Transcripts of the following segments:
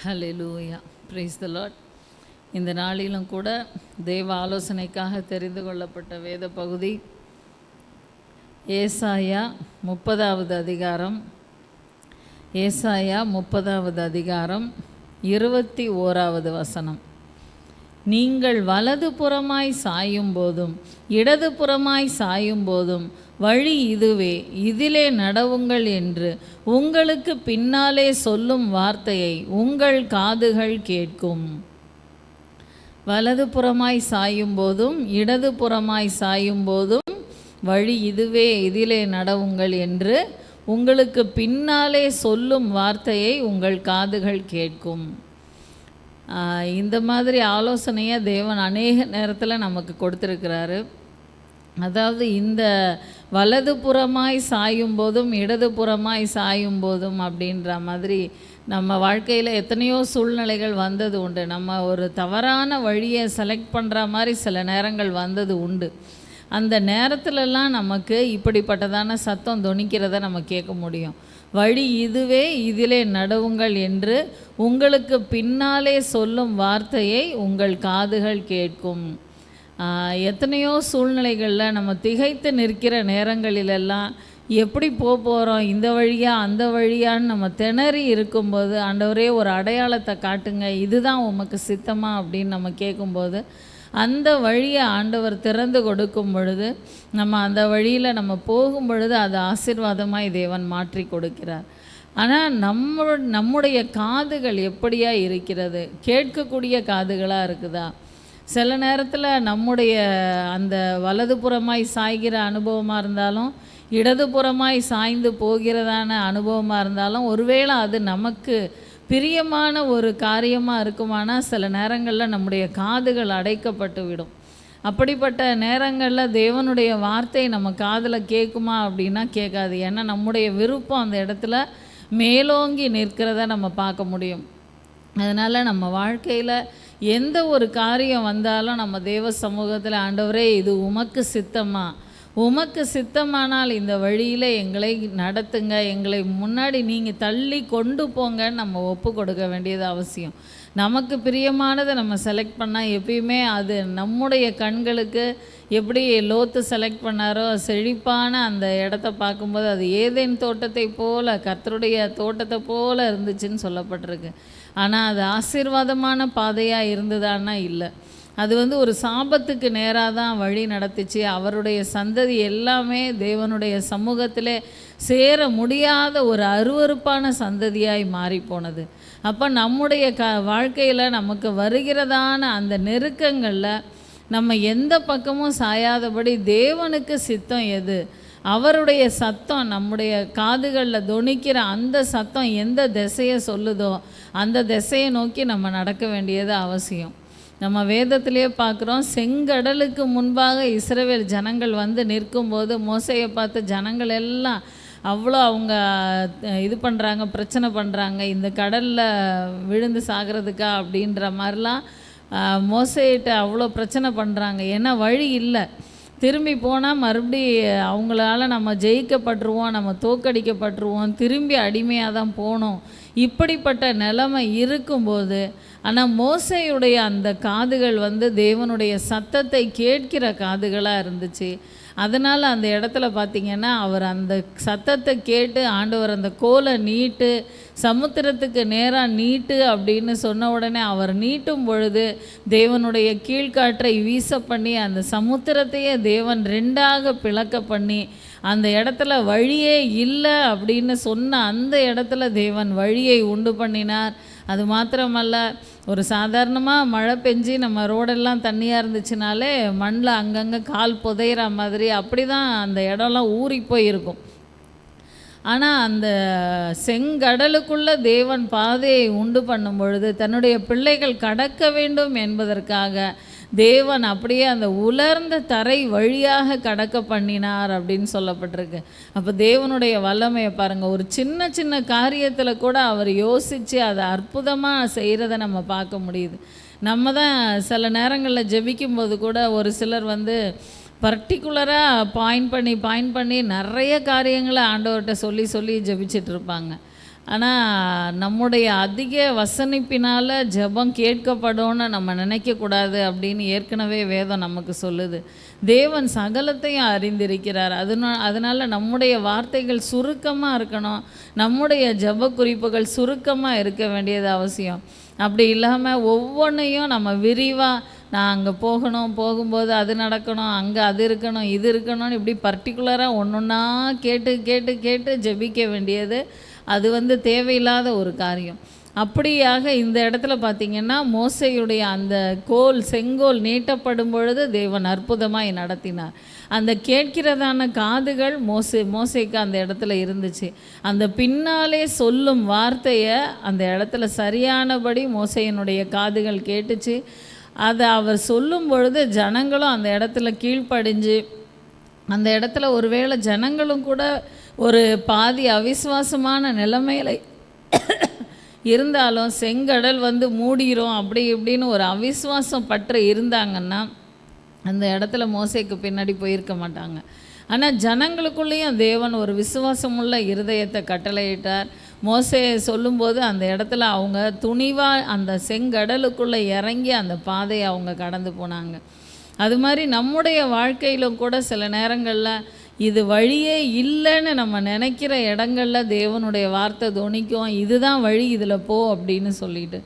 Hallelujah, praise the Lord. இந்த நாளிலும் கூட தேவ ஆலோசனைக்காக தெரிந்து கொள்ளப்பட்ட வேத பகுதி ஏசாயா 30வது அதிகாரம். ஏசாயா 30வது அதிகாரம் 21வது வசனம். நீங்கள் வலது புறமாய் சாயும் போதும் இடது புறமாய் சாயும் போதும் வழி இதுவே, இதிலே நடவுங்கள் என்று உங்களுக்கு பின்னாலே சொல்லும் வார்த்தையை உங்கள் காதுகள் கேட்கும். வலது புறமாய் சாயும் போதும் இடது புறமாய் சாயும் போதும் வழி இதுவே, இதிலே நடவுங்கள் என்று உங்களுக்கு பின்னாலே சொல்லும் வார்த்தையை உங்கள் காதுகள் கேட்கும். இந்த மாதிரி ஆலோசனையை தேவன் அநேக நேரத்தில் நமக்கு கொடுத்துருக்கிறாரு. அதாவது இந்த வலது புறமாய் சாயும் போதும் இடது புறமாய் சாயும் போதும் அப்படின்ற மாதிரி நம்ம வாழ்க்கையில் எத்தனையோ சூழ்நிலைகள் வந்தது உண்டு. நம்ம ஒரு தவறான வழியை செலக்ட் பண்ணுற மாதிரி சில நேரங்கள் வந்தது உண்டு. அந்த நேரத்துலலாம் நமக்கு இப்படிப்பட்டதான சத்தம் தொனிக்கிறத நம்ம கேட்க முடியும். வழி இதுவே, இதிலே நடவுங்கள் என்று உங்களுக்கு பின்னாலே சொல்லும் வார்த்தையை உங்கள் காதுகள் கேட்கும். எத்தனையோ சூழ்நிலைகளில் நம்ம திகைத்து நிற்கிற நேரங்களிலெல்லாம் எப்படி போகிறோம், இந்த வழியா அந்த வழியான்னு நம்ம திணறி இருக்கும்போது, ஆண்டவரே ஒரு அடையாளத்தை காட்டுங்க, இதுதான் உமக்கு சித்தமா அப்படின்னு நம்ம கேட்கும்போது அந்த வழியை ஆண்டவர் திறந்து கொடுக்கும் பொழுது, நம்ம அந்த வழியில் நம்ம போகும் பொழுது அது ஆசீர்வாதமாய் தேவன் மாற்றி கொடுக்கிறார். ஆனால் நம்முடைய காதுகள் எப்படியா இருக்கிறது? கேட்கக்கூடிய காதுகளாக இருக்குதா? சில நேரத்தில் நம்முடைய அந்த வலதுபுறமாய் சாய்கிற அனுபவமாக இருந்தாலும் இடதுபுறமாய் சாய்ந்து போகிறதான அனுபவமாக இருந்தாலும் ஒருவேளை அது நமக்கு பிரியமான ஒரு காரியமாக இருக்குமானால் சில நேரங்களில் நம்முடைய காதுகள் அடைக்கப்பட்டு விடும். அப்படிப்பட்ட நேரங்களில் தேவனுடைய வார்த்தை நம்ம காதில் கேட்குமா அப்படின்னா கேட்காது. ஏன்னா நம்முடைய விருப்பம் அந்த இடத்துல மேலோங்கி நிற்கிறத நம்ம பார்க்க முடியும். அதனால் நம்ம வாழ்க்கையில் எந்த ஒரு காரியம் வந்தாலும் நம்ம தேவ சமூகத்தில், ஆண்டவரே இது உமக்கு சித்தமா, உமக்கு சித்தமானால் இந்த வழியில் எங்களை நடத்துங்க, எங்களை முன்னாடி நீங்கள் தள்ளி கொண்டு போங்கன்னு நம்ம ஒப்பு கொடுக்க வேண்டியது அவசியம். நமக்கு பிரியமானதை நம்ம செலக்ட் பண்ணால் எப்பயுமே அது நம்முடைய கண்களுக்கு எப்படி லோத்து செலக்ட் பண்ணாரோ செழிப்பான அந்த இடத்த பார்க்கும்போது அது ஏதேன் தோட்டத்தை போல், கர்த்தருடைய தோட்டத்தை போல் இருந்துச்சுன்னு சொல்லப்பட்டிருக்கு. ஆனால் அது ஆசீர்வாதமான பாதையாக இருந்ததான்னா இல்லை. அது ஒரு சாபத்துக்கு நேராக தான் வழி நடத்துச்சு. அவருடைய சந்ததி எல்லாமே தேவனுடைய சமூகத்திலே சேர முடியாத ஒரு அருவருப்பான சந்ததியாய் மாறி போனது. அப்போ நம்முடைய வாழ்க்கையில் நமக்கு வருகிறதான அந்த நெருக்கங்களில் நம்ம எந்த பக்கமும் சாயாதபடி தேவனுக்கு சித்தம் எது, அவருடைய சத்தம் நம்முடைய காதுகளில் தொனிக்கிற அந்த சத்தம் எந்த திசையை சொல்லுதோ அந்த திசையை நோக்கி நம்ம நடக்க வேண்டியது அவசியம். நம்ம வேதத்திலே பார்க்குறோம், செங்கடலுக்கு முன்பாக இஸ்ரவேல் ஜனங்கள் நிற்கும்போது மோசையை பார்த்து ஜனங்கள் எல்லாம் அவ்வளோ அவங்க இது பண்ணுறாங்க, பிரச்சனை பண்ணுறாங்க, இந்த கடலில் விழுந்து சாகிறதுக்கா அப்படின்ற மாதிரிலாம் மோசையிட்ட அவ்வளோ பிரச்சனை பண்ணுறாங்க. ஏன்னா வழி இல்லை, திரும்பி போனால் மறுபடி அவங்களால நம்ம ஜெயிக்கப்பட்டுருவோம், நம்ம தோக்கடிக்கப்பட்டுருவோம், திரும்பி அடிமையாக தான் போனோம். இப்படிப்பட்ட நிலைமை இருக்கும்போது ஆனால் மோசையுடைய அந்த காதுகள் தேவனுடைய சத்தத்தை கேட்கிற காதுகளாக இருந்துச்சு. அதனால் அந்த இடத்துல பார்த்திங்கன்னா அவர் அந்த சத்தத்தை கேட்டு ஆண்டவர் அந்த கோலை நீட்டு, சமுத்திரத்துக்கு நேராக நீட்டு அப்படின்னு சொன்ன உடனே அவர் நீட்டும் பொழுது தேவனுடைய கீழ்காற்றை வீச பண்ணி அந்த சமுத்திரத்தையே தேவன் ரெண்டாக பிளக்க பண்ணி அந்த இடத்துல வழியே இல்லை அப்படின்னு சொன்ன அந்த இடத்துல தேவன் வழியை உண்டு பண்ணினார். அது மாத்திரமல்ல, ஒரு சாதாரணமாக மழை பெஞ்சு நம்ம ரோடெல்லாம் தண்ணியாக இருந்துச்சுனாலே மண்ணில் அங்கங்கே கால் புதையிற மாதிரி அப்படி தான் அந்த இடம்லாம் ஊறி போயிருக்கும். ஆனால் அந்த செங்கடலுக்குள்ளே தேவன் பாதையை உண்டு பண்ணும் பொழுது தன்னுடைய பிள்ளைகள் கடக்க வேண்டும் என்பதற்காக தேவன் அப்படியே அந்த உலர்ந்த தரை வழியாக கடக்க பண்ணினார் அப்படின்னு சொல்லப்பட்டிருக்கு. அப்போ தேவனுடைய வல்லமையை பாருங்கள். ஒரு சின்ன சின்ன காரியத்தில் கூட அவர் யோசித்து அதை அற்புதமாக செய்கிறத நம்ம பார்க்க முடியுது. நம்ம தான் சில நேரங்களில் ஜெபிக்கும்போது கூட ஒரு சிலர் பர்டிகுலராக பாயிண்ட் பண்ணி நிறைய காரியங்களை ஆண்டவர்கிட்ட சொல்லி ஜெபிச்சிட்ருப்பாங்க. ஆனால் நம்முடைய அதிக வசனிப்பினால் ஜெபம் கேட்கப்படும்னு நம்ம நினைக்கக்கூடாது அப்படின்னு ஏற்கனவே வேதம் நமக்கு சொல்லுது. தேவன் சகலத்தையும் அறிந்திருக்கிறார். அதனால் நம்முடைய வார்த்தைகள் சுருக்கமாக இருக்கணும். நம்முடைய ஜெப குறிப்புகள் சுருக்கமாக இருக்க வேண்டியது அவசியம். அப்படி இல்லாமல் ஒவ்வொன்றையும் நம்ம விரிவாக நான் அங்கே போகணும், போகும்போது அது நடக்கணும், அங்கே அது இருக்கணும், இது இருக்கணும்னு இப்படி பர்டிகுலராக ஒன்றா கேட்டு கேட்டு கேட்டு ஜெபிக்க வேண்டியது அது தேவையில்லாத ஒரு காரியம். அப்படியாக இந்த இடத்துல பார்த்திங்கன்னா மோசையுடைய அந்த செங்கோல் நீட்டப்படும் பொழுது தேவன் அற்புதமாய் நடத்தினார். அந்த கேட்கிறதான காதுகள் மோசைக்கு அந்த இடத்துல இருந்துச்சு. அந்த பின்னாலே சொல்லும் வார்த்தையை அந்த இடத்துல சரியானபடி மோசையினுடைய காதுகள் கேட்டுச்சு. அதை அவர் சொல்லும் பொழுது ஜனங்களும் அந்த இடத்துல கீழ்ப்படிஞ்சு, அந்த இடத்துல ஒருவேளை ஜனங்களும் கூட ஒரு பாதி அவிசுவாசமான நிலைமையில இருந்தாலும் செங்கடல் மூடிரும் அப்படி இப்படின்னு ஒரு அவிசுவாசம் பற்ற இருந்தாங்கன்னா அந்த இடத்துல மோசைக்கு பின்னாடி போயிருக்க மாட்டாங்க. ஆனால் ஜனங்களுக்குள்ளேயும் தேவன் ஒரு விசுவாசமுள்ள இருதயத்தை கட்டளையிட்டார். மோசையை சொல்லும்போது அந்த இடத்துல அவங்க துணிவாக அந்த செங்கடலுக்குள்ளே இறங்கி அந்த பாதையை அவங்க கடந்து போனாங்க. அது மாதிரி நம்முடைய வாழ்க்கையிலும் கூட சில நேரங்களில் இது வழியே இல்லைன்னு நம்ம நினைக்கிற இடங்களில் தேவனுடைய வார்த்தை துணிக்கும், இதுதான் வழி, இதில் போ அப்படின்னு சொல்லிட்டு.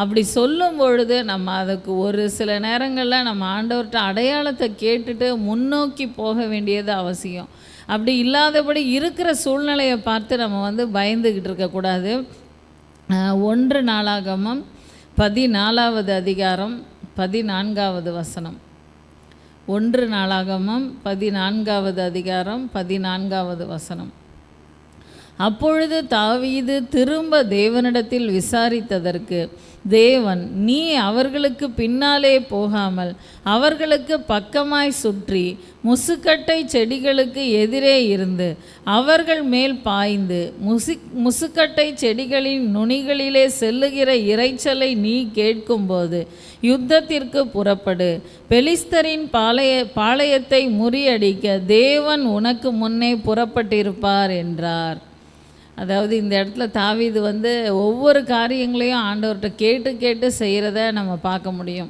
அப்படி சொல்லும் பொழுது நம்ம அதுக்கு ஒரு சில நேரங்களில் நம்ம ஆண்டவர்கிட்ட அடையாளத்தை கேட்டுட்டு முன்னோக்கி போக வேண்டியது அவசியம். அப்படி இல்லாதபடி இருக்கிற சூழ்நிலையை பார்த்து நம்ம பயந்துக்கிட்டு இருக்கக்கூடாது. 1 நாளாகமம் 14வது அதிகாரம் 14வது வசனம். 1 நாளாகமம் 14வது அதிகாரம் 14வது வசனம். அப்பொழுது தாவீது திரும்ப தேவனிடத்தில் விசாரித்ததற்கு தேவன், நீ அவர்களுக்கு பின்னாலே போகாமல் அவர்களுக்கு பக்கமாய் சுற்றி முசுக்கட்டை செடிகளுக்கு எதிரே இருந்து அவர்கள் மேல் பாய்ந்து முசுக்கட்டை செடிகளின் நுனிகளிலே செல்லுகிற இரைச்சலை நீ கேட்கும்போது யுத்தத்திற்கு புறப்படு. பெலிஸ்தரின் பாளையத்தை முறியடிக்க தேவன் உனக்கு முன்னே புறப்பட்டிருப்பார் என்றார். அதாவது இந்த இடத்துல தாவீது ஒவ்வொரு காரியங்களையும் ஆண்டவர்கிட்ட கேட்டு கேட்டு செய்கிறத நம்ம பார்க்க முடியும்.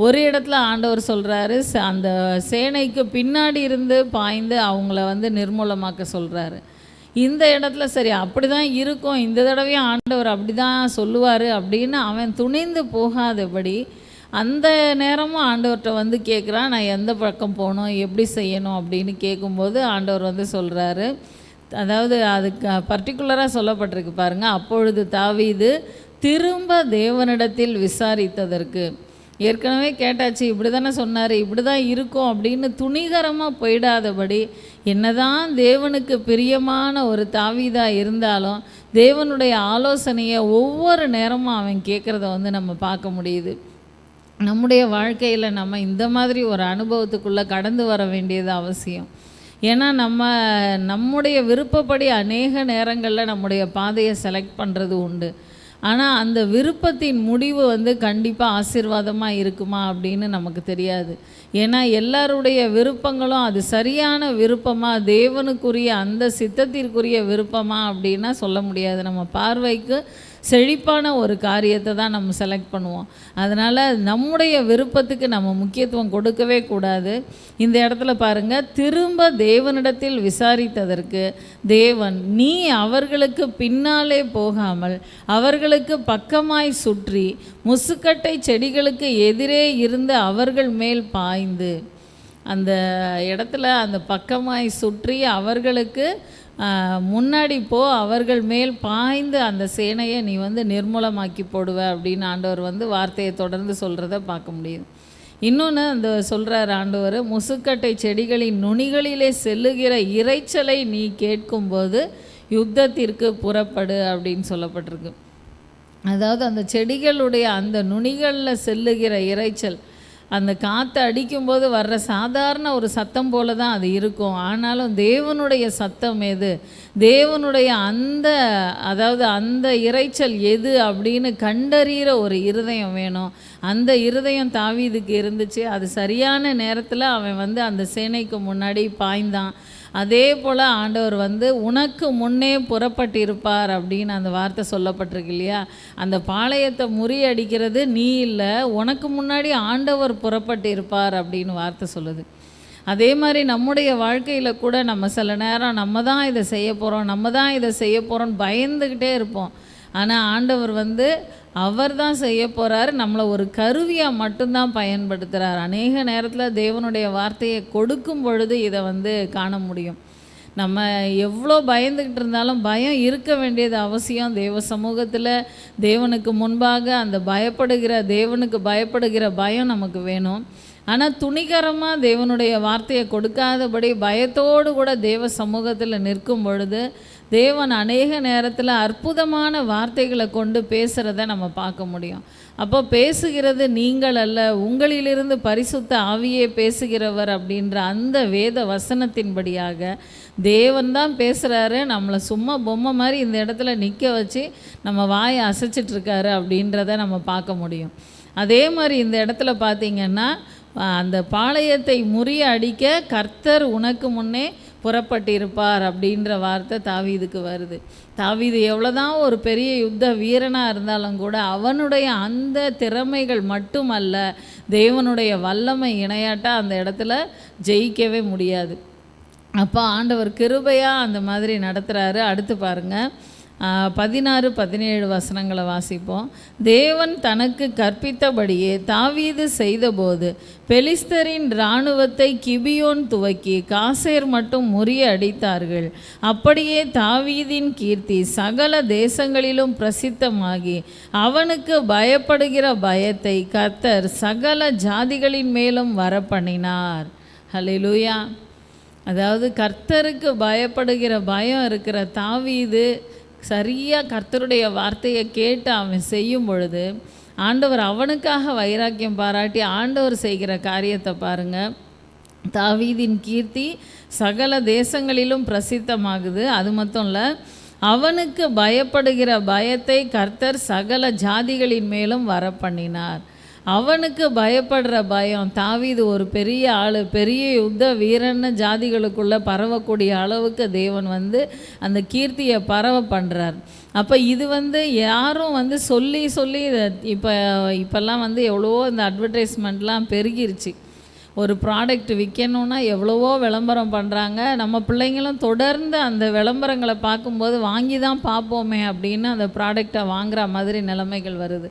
ஒரு இடத்துல ஆண்டவர் சொல்கிறாரு, அந்த சேனைக்கு பின்னாடி இருந்து பாய்ந்து அவங்கள நிர்மூலமாக்க சொல்கிறாரு. இந்த இடத்துல சரி அப்படி தான் இருக்கும், இந்த தடவையும் ஆண்டவர் அப்படி தான் சொல்லுவார் அப்படின்னு அவன் துணிந்து போகாதபடி அந்த நேரமும் ஆண்டவர்கிட்ட கேட்குறான், நான் எந்த பக்கம் போகணும், எப்படி செய்யணும் அப்படின்னு கேட்கும்போது ஆண்டவர் சொல்கிறாரு. அதாவது அதுக்கு பர்டிகுலராக சொல்லப்பட்டிருக்கு பாருங்கள். அப்பொழுது தாவீது திரும்ப தேவனிடத்தில் விசாரித்ததற்கு, ஏற்கனவே கேட்டாச்சு, இப்படி தானே சொன்னார், இப்படி தான் இருக்கும் அப்படின்னு துணிகரமாக போயிடாதபடி, என்னதான் தேவனுக்கு பிரியமான ஒரு தாவீதாக இருந்தாலும் தேவனுடைய ஆலோசனையை ஒவ்வொரு நேரமும் அவன் கேட்குறத நம்ம பார்க்க முடியுது. நம்முடைய வாழ்க்கையில் நம்ம இந்த மாதிரி ஒரு அனுபவத்துக்குள்ளே கடந்து வர வேண்டியது அவசியம். ஏன்னா நம்முடைய விருப்பப்படி அநேக நேரங்களில் நம்முடைய பாதையை செலக்ட் பண்ணுறது உண்டு. ஆனால் அந்த விருப்பத்தின் முடிவு கண்டிப்பாக ஆசீர்வாதமாக இருக்குமா அப்படின்னு நமக்கு தெரியாது. ஏன்னா எல்லாருடைய விருப்பங்களும் அது சரியான விருப்பமாக, தேவனுக்குரிய அந்த சித்தத்திற்குரிய விருப்பமா அப்படின்னா சொல்ல முடியாது. நம்ம பார்வைக்கு செழிப்பான ஒரு காரியத்தை தான் நம்ம செலக்ட் பண்ணுவோம். அதனால் நம்முடைய விருப்பத்துக்கு நம்ம முக்கியத்துவம் கொடுக்கவே கூடாது. இந்த இடத்துல பாருங்கள், திரும்ப தேவனிடத்தில் விசாரித்ததற்கு தேவன், நீ அவர்களுக்கு பின்னாலே போகாமல் அவர்களுக்கு பக்கமாய் சுற்றி முசுக்கட்டை செடிகளுக்கு எதிரே இருந்து அவர்கள் மேல் பாய்ந்து, அந்த இடத்துல அந்த பக்கமாய் சுற்றி அவர்களுக்கு முன்னாடி போ, அவர்கள் மேல் பாய்ந்து அந்த சேனையை நீ நிர்மூலமாக்கி போடுவ அப்படின்னு ஆண்டவர் வார்த்தையை தொடர்ந்து சொல்கிறத பார்க்க முடியுது. இன்னொன்று அந்த சொல்கிறார் ஆண்டவர், முசுக்கட்டை செடிகளின் நுனிகளிலே செல்லுகிற இரைச்சலை நீ கேட்கும்போது யுத்தத்திற்கு புறப்படு அப்படின்னு சொல்லப்பட்டிருக்கு. அதாவது அந்த செடிகளுடைய அந்த நுனிகளில் செல்லுகிற இரைச்சல், அந்த காற்று அடிக்கும்போது வர்ற சாதாரண ஒரு சத்தம் போல தான் அது இருக்கும். ஆனாலும் தேவனுடைய சத்தம் எது, தேவனுடைய அந்த இரைச்சல் எது அப்படின்னு கண்டறிகிற ஒரு இருதயம் வேணும். அந்த இருதயம் தாவீதுக்கு இருந்துச்சு. அது சரியான நேரத்தில் அவன் அந்த சேனைக்கு முன்னாடி பாய்ந்தான். அதே போல் ஆண்டவர் வந்து உனக்கு முன்னே புறப்பட்டிருப்பார் அப்படின்னு அந்த வார்த்தை சொல்லப்பட்டிருக்கு இல்லையா. அந்த பாளையத்தை முறியடிக்கிறது நீ இல்லை, உனக்கு முன்னாடி ஆண்டவர் புறப்பட்டிருப்பார் அப்படின்னு வார்த்தை சொல்லுது. அதே மாதிரி நம்முடைய வாழ்க்கையில் கூட நம்ம சில நேரம் நம்ம தான் இதை செய்ய போகிறோம்னு பயந்துக்கிட்டே இருப்போம். ஆனால் ஆண்டவர் வந்து அவர் தான் செய்ய போகிறாரு, நம்மளை ஒரு கருவியாக மட்டும்தான் பயன்படுத்துகிறார். அநேக நேரத்தில் தேவனுடைய வார்த்தையை கொடுக்கும் பொழுது இதை வந்து காண முடியும். நம்ம எவ்வளோ பயந்துக்கிட்டு இருந்தாலும் பயம் இருக்க வேண்டியது அவசியம். தேவ சமூகத்தில் தேவனுக்கு முன்பாக அந்த தேவனுக்கு பயப்படுகிற பயம் நமக்கு வேணும். ஆனால் துணிகரமாக தேவனுடைய வார்த்தையை கொடுக்காதபடி பயத்தோடு கூட தேவ சமூகத்தில் நிற்கும் பொழுது தேவன் அநேக நேரத்தில் அற்புதமான வார்த்தைகளை கொண்டு பேசுகிறத நம்ம பார்க்க முடியும். அப்போ பேசுகிறது நீங்கள் அல்ல, உங்களிலிருந்து பரிசுத்த ஆவியே பேசுகிறவர் அப்படின்ற அந்த வேத வசனத்தின்படியாக தேவன் தான் பேசுகிறாரு. நம்மளை சும்மா பொம்மை மாதிரி இந்த இடத்துல நிற்க வச்சு நம்ம வாயை அசைச்சிட்ருக்காரு அப்படின்றத நம்ம பார்க்க முடியும். அதே மாதிரி இந்த இடத்துல பார்த்திங்கன்னா அந்த பாளையத்தை முறியடிக்க கர்த்தர் உனக்கு முன்னே புறப்பட்டிருப்பார் அப்படின்ற வார்த்தை தாவீதுக்கு வருது. தாவீது எவ்வளோதான் ஒரு பெரிய யுத்த வீரனாக இருந்தாலும் கூட அவனுடைய அந்த திறமைகள் மட்டுமல்ல, தேவனுடைய வல்லமை இணையாட்டால் அந்த இடத்துல ஜெயிக்கவே முடியாது. அப்போ ஆண்டவர் கிருபையாக அந்த மாதிரி நடத்துகிறாரு. அடுத்து பாருங்கள், 16-17 வசனங்களை வாசிப்போம். தேவன் தனக்கு கற்பித்தபடியே தாவீது செய்தபோது பெலிஸ்தரின் இராணுவத்தை கிபியோன் துவக்கி காசேர் மட்டும் முறியடித்தார்கள். அப்படியே தாவீதின் கீர்த்தி சகல தேசங்களிலும் பிரசித்தமாகி அவனுக்கு பயப்படுகிற பயத்தை கர்த்தர் சகல ஜாதிகளின் மேலும் வரப்பண்ணினார். ஹல்லேலூயா. அதாவது கர்த்தருக்கு பயப்படுகிற பயம் இருக்கிற தாவீது சரியாக கர்த்தருடைய வார்த்தையை கேட்டு அவன் செய்யும் பொழுது ஆண்டவர் அவனுக்காக வைராக்கியம் பாராட்டி ஆண்டவர் செய்கிற காரியத்தை பாருங்கள். தாவீதின் கீர்த்தி சகல தேசங்களிலும் பிரசித்தமாகுது. அது மட்டும் இல்லை, அவனுக்கு பயப்படுகிற பயத்தை கர்த்தர் சகல ஜாதிகளின் மேலும் வரப்பண்ணினார். அவனுக்கு பயப்படுற பயம், தாவீது ஒரு பெரிய ஆள், பெரிய யுத்த வீரன்னு ஜாதிகளுக்குள்ளே பரவக்கூடிய அளவுக்கு தேவன் வந்து அந்த கீர்த்தியை பரவ பண்ணுறார். அப்போ இது வந்து யாரும் வந்து சொல்லி இப்போல்லாம் வந்து எவ்வளவோ இந்த அட்வர்டைஸ்மெண்ட்லாம் பெருகிருச்சு. ஒரு ப்ராடக்ட் விற்கணுன்னா எவ்வளவோ விளம்பரம் பண்ணுறாங்க. நம்ம பிள்ளைங்களும் தொடர்ந்து அந்த விளம்பரங்களை பார்க்கும்போது வாங்கி தான் பார்ப்போமே அப்படின்னு அந்த ப்ராடக்டை வாங்குகிற மாதிரி நிலைமைகள் வருது.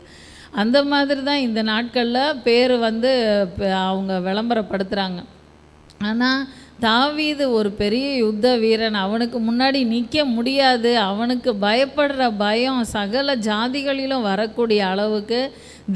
அந்த மாதிரி தான் இந்த நாட்களில் பேர் வந்து அவங்க விளம்பரப்படுத்துகிறாங்க. ஆனால் தாவீது ஒரு பெரிய யுத்த வீரன், அவனுக்கு முன்னாடி நிற்க முடியாது. அவனுக்கு பயப்படுற பயம் சகல ஜாதிகளிலும் வரக்கூடிய அளவுக்கு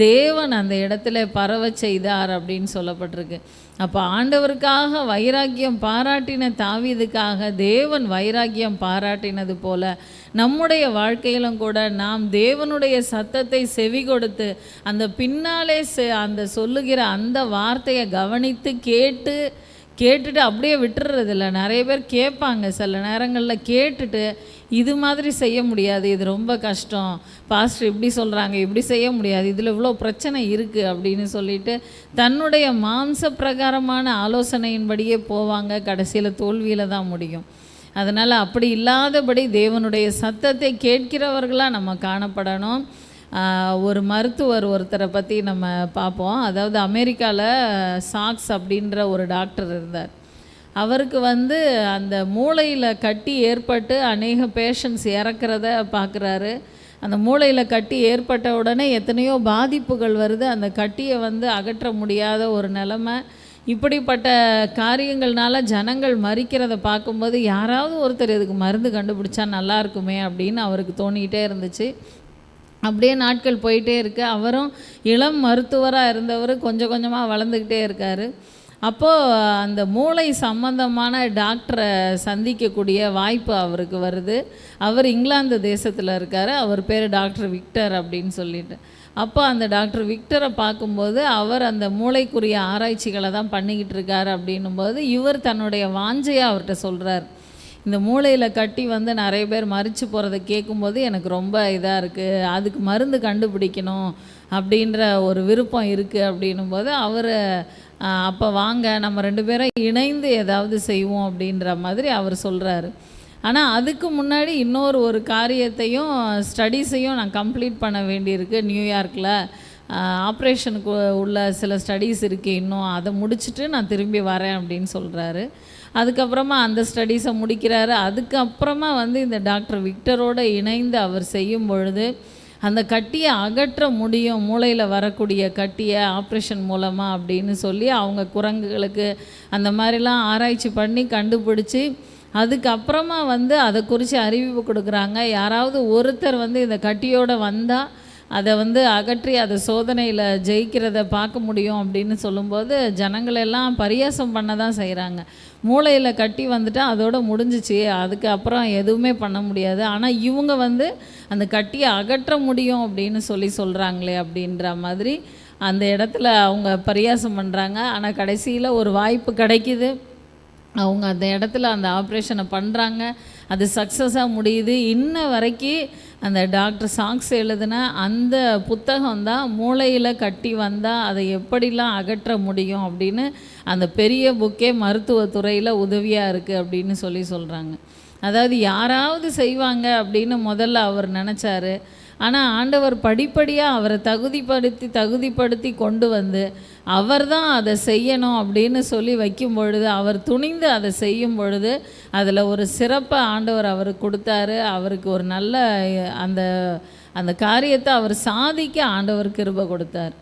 தேவன் அந்த இடத்துல பரவ செய்தார் அப்படின்னு சொல்லப்பட்டிருக்கு. அப்போ ஆண்டவருக்காக வைராக்கியம் பாராட்டின தாவீதுக்காக தேவன் வைராக்கியம் பாராட்டினது போல நம்முடைய வாழ்க்கையிலும் கூட நாம் தேவனுடைய சத்தத்தை செவி கொடுத்து அந்த பின்னாலே அந்த சொல்லுகிற அந்த வார்த்தையை கவனித்து கேட்டுட்டு அப்படியே விட்டுறதில்ல. நிறைய பேர் கேட்பாங்க, சில நேரங்களில் கேட்டுட்டு இது மாதிரி செய்ய முடியாது, இது ரொம்ப கஷ்டம், பாஸ்டர் இப்படி சொல்கிறாங்க, இப்படி செய்ய முடியாது, இதில் இவ்வளோ பிரச்சனை இருக்குது அப்படின்னு சொல்லிட்டு தன்னுடைய மாம்ச பிரகாரமான ஆலோசனையின்படியே போவாங்க. கடைசியில் தோல்வியில் தான் முடியும். அதனால் அப்படி இல்லாதபடி தேவனுடைய சத்தத்தை கேட்கிறவர்களாக நம்ம காணப்படணும். ஒரு மருத்துவர் ஒருத்தரை பற்றி நம்ம பார்ப்போம். அதாவது அமெரிக்காவில் சாக்ஸ் அப்படின்ற ஒரு டாக்டர் இருந்தார். அவருக்கு வந்து அந்த மூளையில் கட்டி ஏற்பட்டு அநேக பேஷண்ட்ஸ் இறக்கிறத பார்க்குறாரு. அந்த மூளையில் கட்டி ஏற்பட்ட உடனே எத்தனையோ பாதிப்புகள் வருது. அந்த கட்டியை வந்து அகற்ற முடியாத ஒரு நிலைமை. இப்படிப்பட்ட காரியங்கள்னால ஜனங்கள் மறிக்கிறத பார்க்கும்போது யாராவது ஒருத்தர் இதுக்கு மருந்து கண்டுபிடிச்சா நல்லா இருக்குமே அப்படின்னு அவருக்கு தோணிக்கிட்டே இருந்துச்சு. அப்படியே நாட்கள் போயிட்டே இருக்கு. அவரும் இளம் மருத்துவராக இருந்தவர் கொஞ்சம் கொஞ்சமாக வளர்ந்துக்கிட்டே இருக்கார். அப்போது அந்த மூளை சம்பந்தமான டாக்டரை சந்திக்கக்கூடிய வாய்ப்பு அவருக்கு வருது. அவர் இங்கிலாந்து தேசத்தில் இருக்கார். அவர் பேர் டாக்டர் விக்டர் அப்படின்னு சொல்லிட்டு. அப்போ அந்த டாக்டர் விக்டரை பார்க்கும்போது அவர் அந்த மூளைக்குரிய ஆராய்ச்சிகளை தான் பண்ணிக்கிட்டு இருக்கார். அப்படின்னும்போது இவர் தன்னுடைய வாஞ்சையை அவர்கிட்ட சொல்கிறார். இந்த மூளையில் கட்டி வந்து நிறைய பேர் மறித்து போகிறத கேட்கும்போது எனக்கு ரொம்ப இதாக இருக்குது, அதுக்கு மருந்து கண்டுபிடிக்கணும் அப்படின்ற ஒரு விருப்பம் இருக்குது அப்படின்னும்போது அவர் அப்போ வாங்க நம்ம 2 பேரும் இணைந்து ஏதாவது செய்வோம் அப்படின்ற மாதிரி அவர் சொல்கிறாரு. ஆனால் அதுக்கு முன்னாடி ஒரு காரியத்தையும் ஸ்டடீஸையும் நான் கம்ப்ளீட் பண்ண வேண்டியிருக்கு. நியூயார்க்கில் ஆப்ரேஷனுக்கு உள்ள சில ஸ்டடீஸ் இருக்குது, இன்னும் அதை முடிச்சுட்டு நான் திரும்பி வரேன் அப்படின்னு சொல்கிறாரு. அதுக்கப்புறமா அந்த ஸ்டடீஸை முடிக்கிறாரு. அதுக்கப்புறமா இந்த டாக்டர் விக்டரோடு இணைந்து அவர் செய்யும் பொழுது அந்த கட்டியை அகற்ற முடியும், மூளையில் வரக்கூடிய கட்டியை ஆப்ரேஷன் மூலமாக அப்படின்னு சொல்லி அவங்க குரங்குகளுக்கு அந்த மாதிரிலாம் ஆராய்ச்சி பண்ணி கண்டுபிடிச்சி அதுக்கப்புறமா அதை குறித்து அறிவிப்பு கொடுக்குறாங்க. யாராவது ஒருத்தர் இந்த கட்டியோடு வந்தால் அதை அகற்றி அதை சோதனையில் ஜெயிக்கிறத பார்க்க முடியும் அப்படின்னு சொல்லும்போது ஜனங்களெல்லாம் பரியாசம் பண்ண தான் செய்கிறாங்க. மூளையில் கட்டி வந்துட்டால் அதோடு முடிஞ்சிச்சு, அதுக்கு அப்புறம் எதுவுமே பண்ண முடியாது. ஆனால் இவங்க அந்த கட்டியை அகற்ற முடியும் அப்படின்னு சொல்கிறாங்களே அப்படின்ற மாதிரி அந்த இடத்துல அவங்க பரியாசம் பண்ணுறாங்க. ஆனால் கடைசியில் ஒரு வாய்ப்பு கிடைக்கிது. அவங்க அந்த இடத்துல அந்த ஆப்ரேஷனை பண்ணுறாங்க, அது சக்ஸஸாக முடியுது. இன்ன வரைக்கும் அந்த டாக்டர் சாக்ஸ் எழுதின அந்த புத்தகம் தான் மூளையில் கட்டி வந்தால் அதை எப்படிலாம் அகற்ற முடியும் அப்படின்னு அந்த பெரிய புக்கே மருத்துவத்துறையில் உதவியாக இருக்குது அப்படின்னு சொல்கிறாங்க. அதாவது யாராவது செய்வாங்க அப்படின்னு முதல்ல அவர் நினச்சாரு. ஆனால் ஆண்டவர் படிப்படியாக அவரை தகுதிப்படுத்தி கொண்டு அவர் தான் அதை செய்யணும் அப்படின்னு வைக்கும் பொழுது, அவர் துணிந்து அதை செய்யும் பொழுது அதில் ஒரு சிறப்பை ஆண்டவர் அவருக்கு கொடுத்தாரு. அவருக்கு ஒரு நல்ல அந்த காரியத்தை அவர் சாதிக்க ஆண்டவர் கிருபை கொடுத்தார்.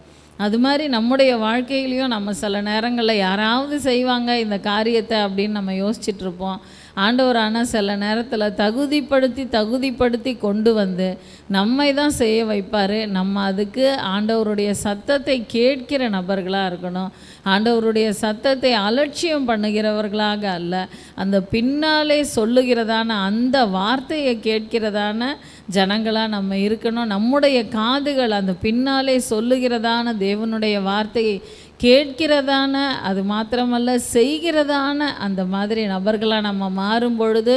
அது மாதிரி நம்முடைய வாழ்க்கையிலையும் நம்ம சில நேரங்களில் யாராவது செய்வாங்க இந்த காரியத்தை அப்படின்னு நம்ம யோசிச்சுட்ருப்போம். ஆண்டவர் ஆனால் சில நேரத்தில் தகுதிப்படுத்தி கொண்டு நம்மை தான் செய்ய வைப்பார். நம்ம அதுக்கு ஆண்டவருடைய சத்தத்தை கேட்கிற நபர்களாக இருக்கணும். ஆண்டவருடைய சத்தத்தை அலட்சியம் பண்ணுகிறவர்களாக அல்ல, அந்த பின்னாலே சொல்லுகிறதான அந்த வார்த்தையை கேட்கிறதான ஜனங்களாக நம்ம இருக்கணும். நம்முடைய காதுகள் அந்த பின்னாலே சொல்லுகிறதான தேவனுடைய வார்த்தையை கேட்கிறதான, அது மாத்திரமல்ல செய்கிறதான அந்த மாதிரி நபர்களாக நம்ம மாறும் பொழுது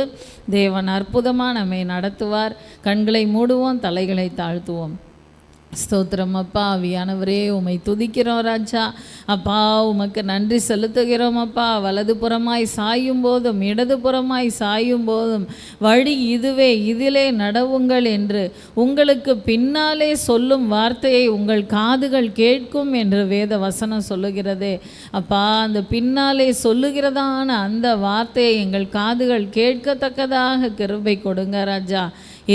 தேவன் அற்புதமாக நம்மை நடத்துவார். கண்களை மூடுவோம், தலைகளை தாழ்த்துவோம். ஸ்தோத்திரம் அப்பா. ஆவியானவரே உம்மை துதிக்கிறோம் ராஜா. அப்பா உமக்கு நன்றி செலுத்துகிறோம் அப்பா. வலதுபுறமாய் சாயும் போதும் இடதுபுறமாய் சாயும் போதும் வழி இதுவே, இதிலே நடவுங்கள் என்று உங்களுக்கு பின்னாலே சொல்லும் வார்த்தையை உங்கள் காதுகள் கேட்கும் என்று வேத வசனம் சொல்லுகிறதே அப்பா. அந்த பின்னாலே சொல்லுகிறதான அந்த வார்த்தையை எங்கள் காதுகள் கேட்கத்தக்கதாக கிருபை கொடுங்க ராஜா.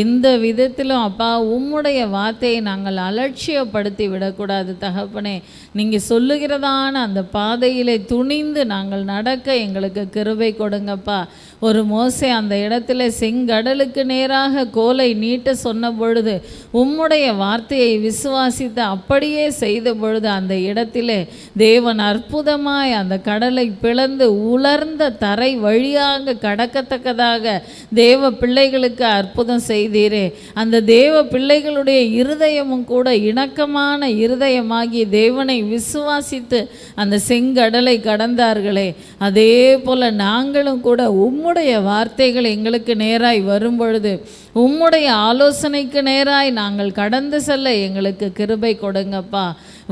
எந்த விதத்திலும் அப்பா உம்முடைய வார்த்தையை நாங்கள் அலட்சியப்படுத்தி விடக்கூடாது தகப்பனே. நீங்கள் சொல்லுகிறதான அந்த பாதையிலே துணிந்து நாங்கள் நடக்க எங்களுக்கு கிருபை கொடுங்கப்பா. ஒரு மோசே அந்த இடத்துல செங்கடலுக்கு நேராக கோலை நீட்ட சொன்ன பொழுது உம்முடைய வார்த்தையை விசுவாசித்து அப்படியே செய்த பொழுது அந்த இடத்திலே தேவன் அற்புதமாய் அந்த கடலை பிளந்து உலர்ந்த தரை வழியாக கடக்கத்தக்கதாக தேவ பிள்ளைகளுக்கு அற்புதம் செய்தீரே. அந்த தேவ பிள்ளைகளுடைய இருதயமும் கூட இணக்கமான இருதயமாகி தேவனை விசுவாசித்து அந்த செங்கடலை கடந்தார்களே, அதே போல் நாங்களும் கூட உம்முடைய வார்த்தைகள் எங்களுக்கு நேராய் வரும் பொழுது உம்முடைய ஆலோசனைக்கு நேராய் நாங்கள் கடந்து செல்ல எங்களுக்கு கிருபை கொடுங்கப்பா.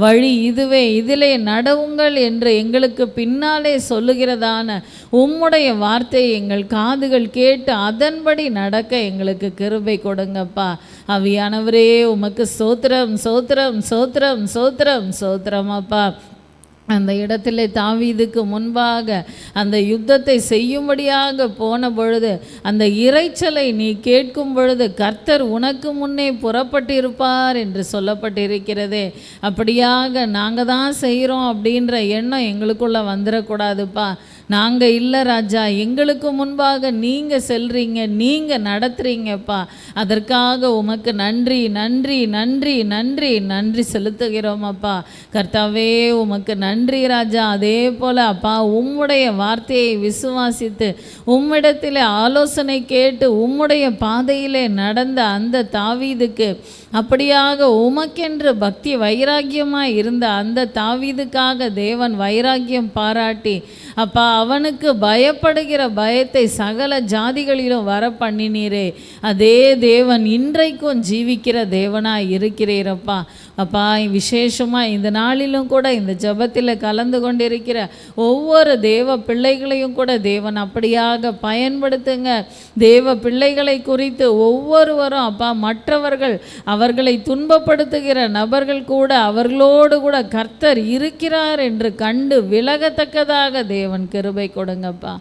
வழி இதுவே, இதிலே நடவுங்கள் என்று எங்களுக்கு பின்னாலே சொல்லுகிறதான உம்முடைய வார்த்தையை எங்கள் காதுகள் கேட்டு அதன்படி நடக்க எங்களுக்கு கிருபை கொடுங்கப்பா. ஆவியானவரே உமக்கு ஸ்தோத்திரம் ஸ்தோத்திரம் ஸ்தோத்திரம் ஸ்தோத்திரம் ஸ்தோத்திரம் அப்பா. அந்த இடத்துல தாவீதுக்கு முன்பாக அந்த யுத்தத்தை செய்யும்படியாக போன பொழுது அந்த இரைச்சலை நீ கேட்கும் பொழுது கர்த்தர் உனக்கு முன்னே புறப்பட்டிருப்பார் என்று சொல்லப்பட்டிருக்கிறதே. அப்படியாக நாங்கள் தான் செய்கிறோம் அப்படின்ற எண்ணம் எங்களுக்குள்ளே வந்துடக்கூடாதுப்பா. நாங்கள் இல்லை ராஜா, எங்களுக்கு முன்பாக நீங்கள் செல்றீங்க, நீங்கள் நடத்துகிறீங்கப்பா. அதற்காக உமக்கு நன்றி நன்றி நன்றி நன்றி நன்றி செலுத்துகிறோம் அப்பா. கர்த்தாவே உமக்கு நன்றி ராஜா. அதே போல் அப்பா உம்முடைய வார்த்தையை விசுவாசித்து உம்மிடத்தில் ஆலோசனை கேட்டு உம்முடைய பாதையிலே நடந்த அந்த தாவீதுக்கு அப்படியாக உமக்கென்று பக்தி வைராக்கியமாக இருந்த அந்த தாவீதுக்காக தேவன் வைராக்கியம் பாராட்டி அப்பா அவனுக்கு பயப்படுகிற பயத்தை சகல ஜாதிகளிலும் வர பண்ணினீரே, அதே தேவன் இன்றைக்கும் ஜீவிக்கிற தேவனாய் இருக்கிறீரப்பா. அப்பா விசேஷமாக இந்த நாளிலும் கூட இந்த ஜெபத்தில் கலந்து கொண்டிருக்கிற ஒவ்வொரு தேவ பிள்ளைகளையும் கூட தேவன் அப்படியாக பயன்படுத்துங்க. தேவ பிள்ளைகளை குறித்து ஒவ்வொருவரும் அப்பா மற்றவர்கள் அவர்களை துன்பப்படுத்துகிற நபர்கள் கூட அவர்களோடு கூட கர்த்தர் இருக்கிறார் என்று கண்டு விலகத்தக்கதாக தேவன் கிருபை கொடுங்கப்பா.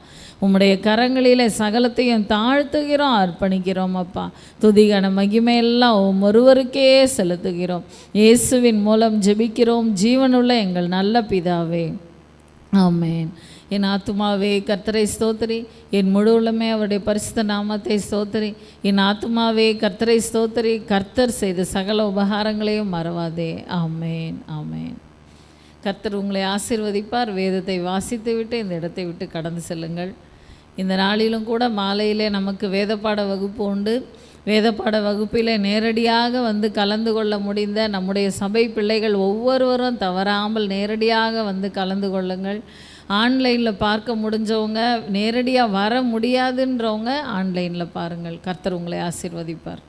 உம்முடைய கரங்களிலே சகலத்தையும் தாழ்த்துகிறோம், அர்ப்பணிக்கிறோம் அப்பா. துதிகன மகிமையெல்லாம் ஒருவருக்கே செலுத்துகிறோம். இயேசுவின் மூலம் ஜெபிக்கிறோம் ஜீவனுள்ள எங்கள் நல்ல பிதாவே, ஆமென். என் ஆத்துமாவே கர்த்தரை ஸ்தோத்திரி, என் முழு உள்ளமே அவருடைய பரிசுத்த நாமத்தை ஸ்தோத்திரி. என் ஆத்துமாவே கர்த்தரை ஸ்தோத்திரி, கர்த்தர் செய்த சகல உபகாரங்களையும் மறவாதே. ஆமென், ஆமென். கர்த்தர் உங்களை ஆசீர்வதிப்பார். வேதத்தை வாசித்து விட்டு இந்த இடத்தை விட்டு கடந்து செல்லுங்கள். இந்த நாளிலும் கூட மாலையிலே நமக்கு வேதப்பாட வகுப்பு உண்டு. வேதப்பாட வகுப்பில் நேரடியாக வந்து கலந்து கொள்ள முடிந்த நம்முடைய சபை பிள்ளைகள் ஒவ்வொருவரும் தவறாமல் நேரடியாக வந்து கலந்து கொள்ளுங்கள். ஆன்லைனில் பார்க்க முடிஞ்சவங்க, நேரடியாக வர முடியாதுன்றவங்க ஆன்லைனில் பாருங்கள். கர்த்தர் உங்களை ஆசீர்வதிப்பார்.